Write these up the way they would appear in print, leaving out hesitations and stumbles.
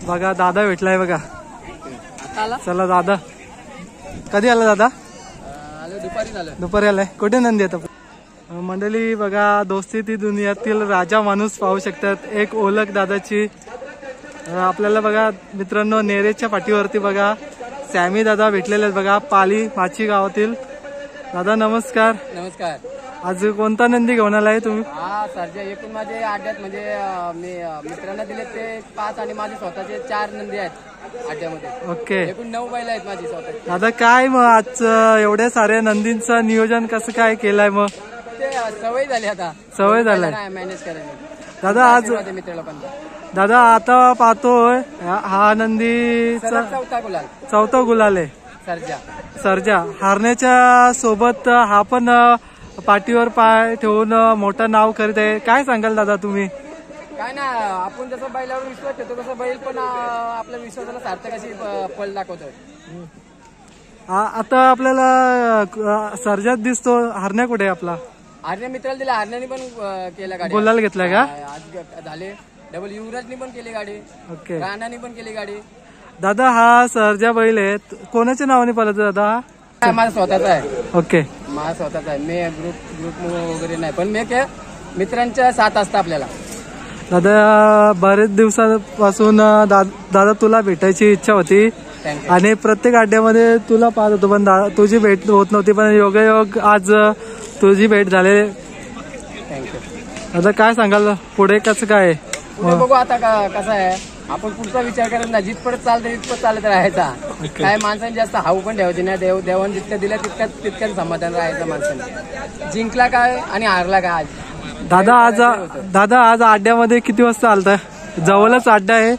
बघा दादा भेटलाय बघा. चला दादा, कधी आला दादा? दुपारी आलाय. कुठे नंदी आता मंडळी? बघा दोस्ती ती दुनियातील राजा माणूस पाहू शकतात. एक ओळख दादाची आपल्याला बघा मित्रांनो. नेरेच्या पाठीवरती बघा सॅमी दादा भेटलेले आहेत बघा, पाली माची गावातील. दादा नमस्कार. नमस्कार. आज कोणता नंदी घेऊन आलाय तुम्ही? हा सरजा, एकूण माझे आड्यात म्हणजे मी मित्रांना दिले ते 5 आणि माझे स्वतःचे 4 नंदी आहेत आड्यामध्ये. ओके. एकूण 9 बैल आहेत माझी स्वतः. दादा काय मग आज एवढ्या साऱ्या नंदींचं नियोजन कसं काय केलंय? मग ते सवय झाली आता. सवय झालाय मॅनेज करायची. दादा आज मित्र लोकांना. दादा आता पाहतोय हा नंदी चौथा गुलाल आहे. सर्जा हारण्याच्या सोबत हा पण पाठीवर पाय ठेवून मोठं नाव करीत आहे. काय सांगाल दादा तुम्ही? काय ना, आपण जसं बैलावर विश्वास ठेवतो तसं बैल पण आपल्या विश्वासाला सार्थक अशी पळ दाखवतोय. आता आपल्याला सर्जात दिसतो. हरण्या कुठे आपला? हरण्या मित्राला दिला. हरण्याने पण केला गाडी. गुलाल घेतलाय का? आज झाले डबल. युवराजनी पण केली गाडी. ओके. राणाने पण केली गाडी. दादा हा सर्जा बैल आहे, कोणाच्या नावाने पळतो दादा? माझा स्वतःचा आहे. ओके. माझा स्वतःचा आहे. मी ग्रुप वगैरे नाही, पण मी काय मित्रांच्या साथ असतं आपल्याला. दादा बरेच दिवसापासून दादा तुला भेटायची इच्छा होती आणि प्रत्येक अड्ड्यामध्ये तुला पाहत होतो, पण तुझी भेट होत नव्हती. पण योगायोग आज तुझी भेट झाली. थँक्यू. दादा काय सांगाल पुढे कसं काय? बघू आता कसं आहे, आपण पुढचा विचार करत नाही. जिथपर्यंत चालतं तिथपर्यंत चालत राहायचा. काय माणसाने जास्त हाऊ पण ठेवायची नाही. देवाने जितकं दिलं तितक्याच समाधान राहायचं माणसाने. जिंकला काय आणि हारला काय. दादा आज अड्ड्यामध्ये किती वाजता आलता? जवळच अड्डा आहे.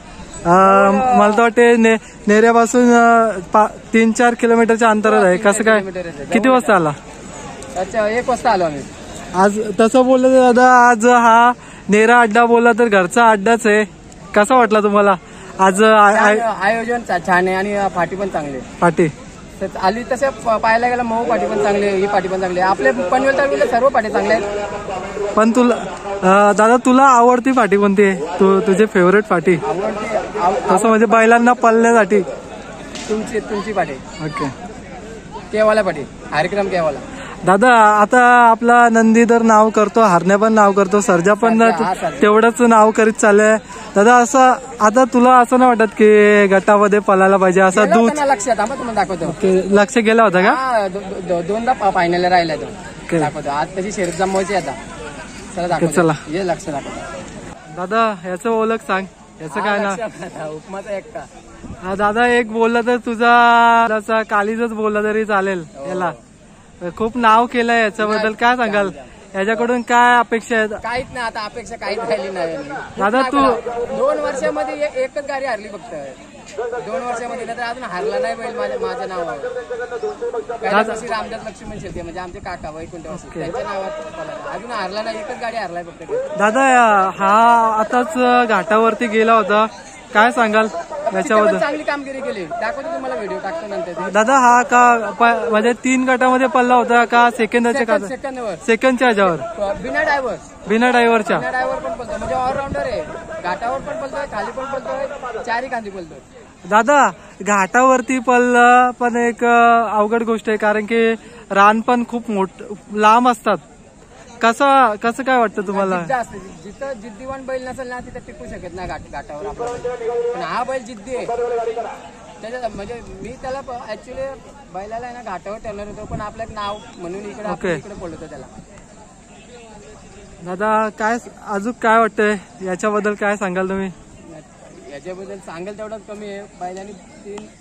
मला तर वाटते नेऱ्यापासून 3-4 किलोमीटरच्या अंतरात आहे. कसं काय, किती वाजता आला? अच्छा, 1 वाजता आलो आम्ही. आज तसं बोललं दादा, आज हा नेरा अड्डा बोलला तर घरचा अड्डाच आहे. कसा वाटला तुम्हाला आज? आयोजन छान आहे आणि पाठी पण चांगली. पाठी आली तसं पाहायला गेला, मऊ पाठी पण चांगली, ही पाठी पण चांगली. आपले पनवेल तालुक्यात सर्व पाठी चांगल्या आहेत. पण दादा तुला आवडती पाठी कोणती आहे? तुझे फेवरेट पाठी तसं म्हणजे बैलांना पळण्यासाठी? तुमची पाठी. ओके. केवाला पाठी, हरिक्रम केवाला. दादा आता आपला नंदी तर नाव करतो, हरण्या पण नाव करतो, सर्जा पण तेवढंच नाव करीत चाललंय. दादा असं आता तुला असं नाही वाटत की गटामध्ये पळायला पाहिजे असं? दूध लक्षात तुम्हाला दाखवतो. लक्ष गेला होता का? 2दा फायनल राहिला तो दाखवतो. आज त्याची शर्यत जमवायची आता. चला ये लक्ष दाखवतो. दादा याचं ओळख सांग. याचं काय नाव? उपमाचा एकटा. दादा एक बोलला तर तुझा कालीजच बोलला तरी चालेल. याला खूप नाव केलंय याच्याबद्दल काय सांगाल? याच्याकडून काय अपेक्षा आहेत? काहीच नाही आता, अपेक्षा काहीच राहिली नाही. दादा तू 2 वर्षामध्ये एकच गाडी हारली फक्त. 2 वर्षामध्ये तर अजून हारला नाही बैल माझ्या नावावर. रामदास लक्ष्मण शेट्टी म्हणजे आमचे काका वैकुंठवासी, त्यांच्या नावात अजून हारला नाही. एकच गाडी हारलाय फक्त. दादा हा आताच घाटावरती गेला होता, काय सांगाल याच्याबद्दल? चांगली कामगिरी केली. दाखवतो तुम्हाला व्हिडिओ टाकतो नंतर. दादा हा का म्हणजे 3 गटामध्ये पडला होता का? सेकंडच्या ह्याच्यावर बिना ड्रायव्हरच्या पण पळतो. म्हणजे ऑलराऊंडर आहे. घाटावर पण पळतोय, खाली पण पळतोय, 4ही खांदी पळतोय. दादा घाटावरती पळलं पण एक अवघड गोष्ट आहे, कारण की रान पण खूप लांब असतात. कसं काय वाटतं तुम्हाला? जिथं जिद्दीवान बैल नसेल ना तिथं टिकू शकत नाही घाटावर आपण. पण हा बैल जिद्दी आहे. त्याच्यात म्हणजे मी त्याला ऍक्च्युली बैलाला आहे ना घाटावर ठेवणार होतो, पण आपलं एक नाव म्हणून इकडे पडलं त्याला. दादा काय अजून काय वाटतंय याच्याबद्दल? काय सांगाल तुम्ही? याच्याबद्दल सांगाल तेवढंच कमी आहे. बैलांनी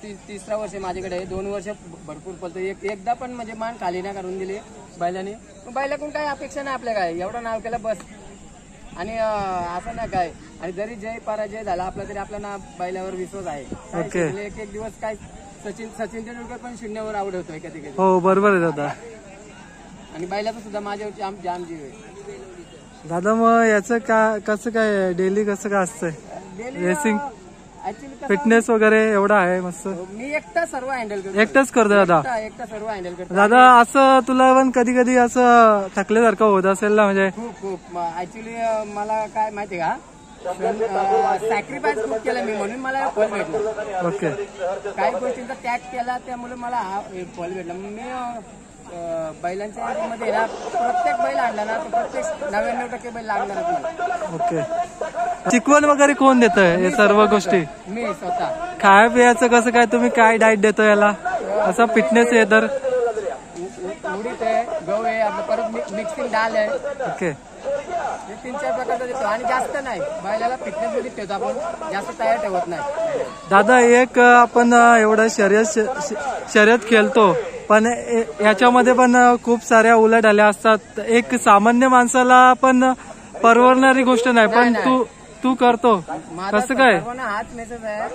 3-3 वर्ष माझ्याकडे आहे. 2 वर्ष भरपूर पळतो. एकदा पण म्हणजे मान खाली ना करून दिली बैलांनी. बैलाकडून काय अपेक्षा नाही आपल्या, काय एवढं नाव केलं बस. आणि असं नाही काय, आणि जरी जय पराजय झाला आपला तरी आपला ना बैलावर विश्वास आहे. एक दिवस काय सचिन तेंडुलकर पण 0वर आवड होतोय कधी कधी. हो बरोबर आहे दादा. आणि बैलाचं सुद्धा माझ्यावरची जाम जीव आहे. दादा मग याचं कसं काय डेली कसं काय असतंय? रेसिंग फिटनेस वगैरे एवढा आहे मस्त. मी एकटा सर्व हँडल करतो. एकटाच करतो दादा? एकटा सर्व हँडल करतो. दादा असं तुला पण कधी कधी असं थकल्यासारखं होत असेल ना? म्हणजे खूप ऍक्च्युली मला काय माहिती का, सॅक्रिफाईस खूप केलं मी, म्हणून मला फल भेटलं. ओके. काही गोष्टींचा त्याग केला त्यामुळे मला हा फल भेटला. मी बैलांच्या मध्ये ना प्रत्येक बैल आणला ना तर प्रत्येक 99% बैल लागणारच मला. ओके. शिकवण वगैरे कोण देतंय हे सर्व गोष्टी? मी स्वतः. खाया पियाचं कसं काय, तुम्ही काय डाएट देतो याला? असा फिटनेस आहे तर उडीद आहे, गहू आहे, आपलं परत मिक्सिंग डाळ आहे. ओके. हे 3-4 प्रकारचा देतो आणि जास्त नाही. बैलाला फिटनेस मध्ये ठेवतो आपण, जास्त तयार ठेवत नाही. दादा एक आपण एवढं शर्यत खेळतो पण याच्यामध्ये पण खूप साऱ्या उलाढाल्या असतात. एक सामान्य माणसाला पण परवडणारी गोष्ट नाही, पण तू करतो कसं काय? हाच मेसेज आहे,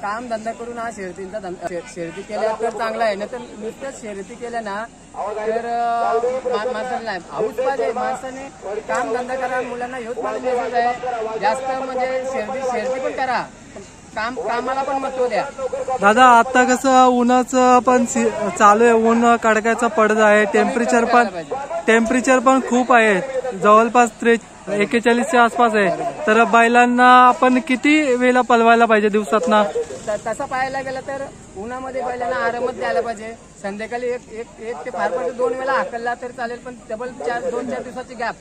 काम धंदा करून हा शर्यतींचा शर्यती केल्या तर चांगला आहे, नाही तर नुसत्याच शर्यती केल्या ना तर माणसाला नाही. हाऊस पाहिजे माणसाने, काम धंदा करा, मुलांना हेच माझा मेसेज आहे. जास्त म्हणजे शर्यती पण करा, कामाला पण महत्व द्या. दादा आता कसं उन्हाचं पण चालू आहे, ऊन कडकायचा पडत आहे, टेम्परेचर पण खूप आहे, जवळपास 41च्या आसपास आहे. तर बैलांना आपण किती वेळा पळवायला पाहिजे दिवसात ना? तसं पाहायला गेलं तर उन्हामध्ये बैलांना आरामच द्यायला पाहिजे. संध्याकाळी एक ते फार 2 वेळा हाकलला तर चालेल, पण डबल 2-4 दिवसाची गॅप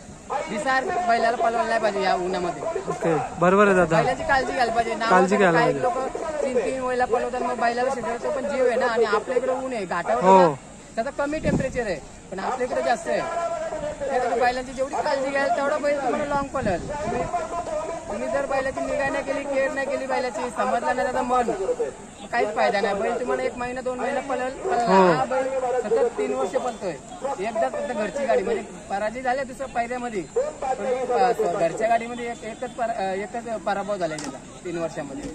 दिसार बैलाला पळवायला नाही पाहिजे या उन्हामध्ये. ओके, बरोबर आहे दादा. बैलाची काळजी घ्यायला पाहिजे. काही लोक 3-3 वेळेला पळवतात, मग बैलाला शिकवायचं पण जीव आहे ना. आणि आपल्या इकडे ऊन आहे घाटावर, त्याचं कमी टेम्परेचर आहे, पण आपल्या इकडे जास्त आहे. बैलांची जेवढी काळजी घ्याल तेवढा बैल तुम्हाला लॉंग पळेल. तुम्ही जर बैलाची निगा नाही केली, केअर नाही केली बैलाची, समजला नाही त्याचा मन, काहीच फायदा नाही. बैल तुम्हाला 1 महिना 2 महिना पळेल. हा बैल सतत 3 वर्ष पळतोय. एकदाच फक्त घरची गाडी म्हणजे पराजय झाल्या दुसऱ्या पायऱ्यामध्ये, घरच्या गाडीमध्ये एकच पराभव झाला त्याचा 3 वर्षामध्ये.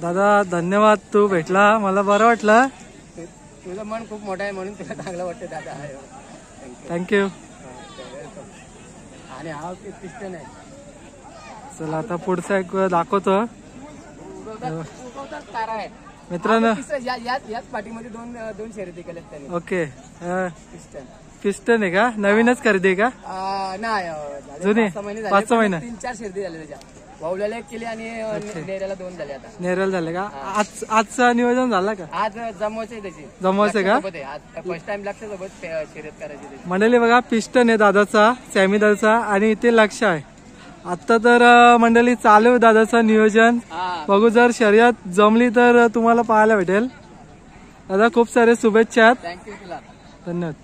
दादा धन्यवाद, तू भेटला, मला बरं वाटलं. तुझं मन खूप मोठं आहे म्हणून तुला चांगलं वाटतं दादा. थँक्यू. आणि हा पिस्टन आहे. चला आता पुढचा एक दाखवतो मित्रांनो. याच पाठीमध्ये दोन शर्यती केल्यात त्यांनी. ओके. पिस्टन आहे का? नवीनच खरेदी आहे का? नाही, जुनी 5-6 महिने. 3-4 शर्यती झाल्या त्याच्या. वावल्याला 1 केली आणि नेऱ्याला 2 झाले. आता नेरल झाले का? आजचा नियोजन झाला का? आज जमवायचे त्याची. जमवायचं का? फर्स्ट टाइम लक्ष सोबत शर्यत करायची. मंडळी बघा, पिस्टन आहे दादाचा, सॅमीदलचा, आणि इथे लक्ष आहे. आता तर मंडळी चालू आहे दादाचं नियोजन. बघू, जर शर्यत जमली तर तुम्हाला पाहायला भेटेल. दादा खूप सारे शुभेच्छा. थँक्यू तुला. धन्यवाद.